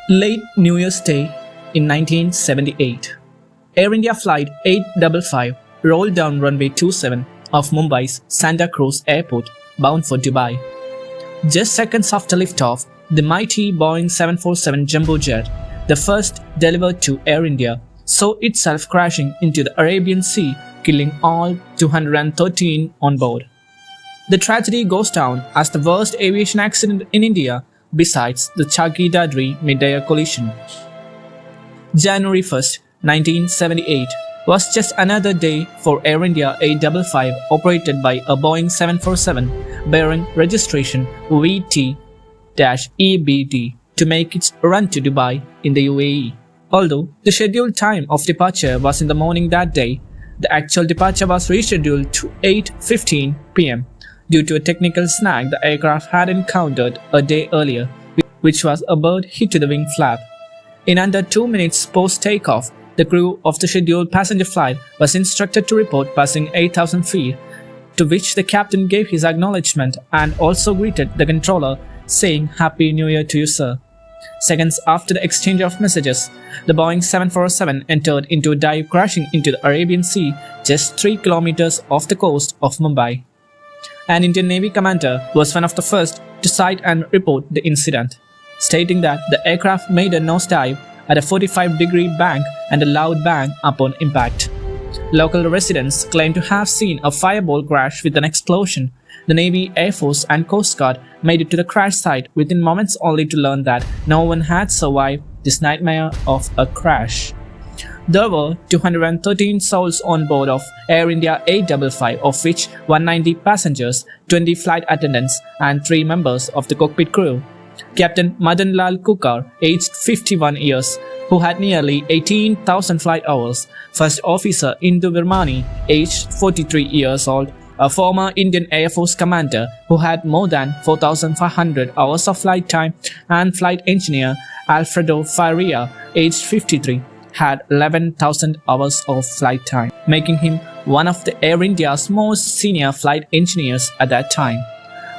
Late New Year's Day in 1978, Air India Flight 855 rolled down runway 27 of Mumbai's Santa Cruz Airport, bound for Dubai. Just seconds after liftoff, the mighty Boeing 747 jumbo jet, the first delivered to Air India, saw itself crashing into the Arabian Sea, killing all 213 on board. The tragedy goes down as the worst aviation accident in India besides the Charkhi Dadri mid-air collision. January 1st, 1978 was just another day for Air India 855 operated by a Boeing 747 bearing registration VT-EBD to make its run to Dubai in the UAE. Although the scheduled time of departure was in the morning that day, the actual departure was rescheduled to 8:15 p.m. due to a technical snag the aircraft had encountered a day earlier, which was a bird hit to the wing flap. In under 2 minutes post-takeoff, the crew of the scheduled passenger flight was instructed to report passing 8,000 feet, to which the captain gave his acknowledgement and also greeted the controller, saying Happy New Year to you, sir. Seconds after the exchange of messages, the Boeing 747 entered into a dive, crashing into the Arabian Sea just 3 kilometers off the coast of Mumbai. An Indian Navy commander was one of the first to cite and report the incident, stating that the aircraft made a nosedive at a 45-degree bank and a loud bang upon impact. Local residents claim to have seen a fireball crash with an explosion. The Navy, Air Force and Coast Guard made it to the crash site within moments only to learn that no one had survived this nightmare of a crash. There were 213 souls on board of Air India 855, of which 190 passengers, 20 flight attendants and 3 members of the cockpit crew. Captain Madan Lal Kukar, aged 51 years, who had nearly 18,000 flight hours. First Officer Indu Virmani, aged 43 years old, a former Indian Air Force commander who had more than 4,500 hours of flight time, and Flight Engineer Alfredo Faria, aged 53, had 11,000 hours of flight time, making him one of the Air India's most senior flight engineers at that time.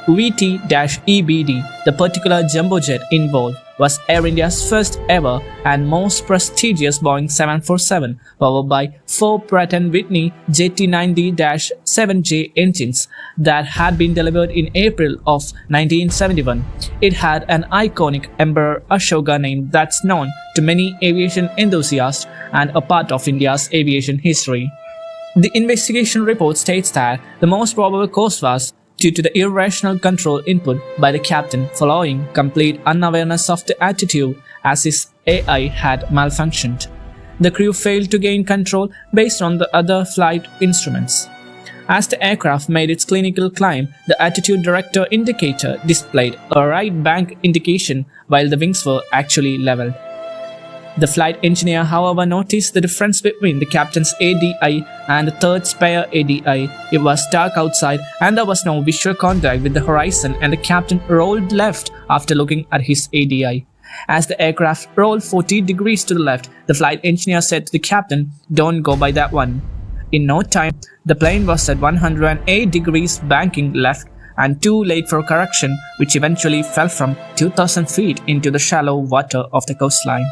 VT-EBD, the particular jumbo jet involved, was Air India's first ever and most prestigious Boeing 747, powered by 4 Pratt & Whitney JT90-7J engines that had been delivered in April of 1971. It had an iconic Emperor Ashoka name that's known to many aviation enthusiasts and a part of India's aviation history. The investigation report states that the most probable cause was due to the irrational control input by the captain following complete unawareness of the attitude as his AI had malfunctioned. The crew failed to gain control based on the other flight instruments. As the aircraft made its clinical climb, the attitude director indicator displayed a right bank indication while the wings were actually leveled. The flight engineer, however, noticed the difference between the captain's ADI and the third spare ADI. It was dark outside and there was no visual contact with the horizon, and the captain rolled left after looking at his ADI. As the aircraft rolled 40 degrees to the left, the flight engineer said to the captain, "Don't go by that one." In no time, the plane was at 108 degrees banking left and too late for correction, which eventually fell from 2,000 feet into the shallow water of the coastline.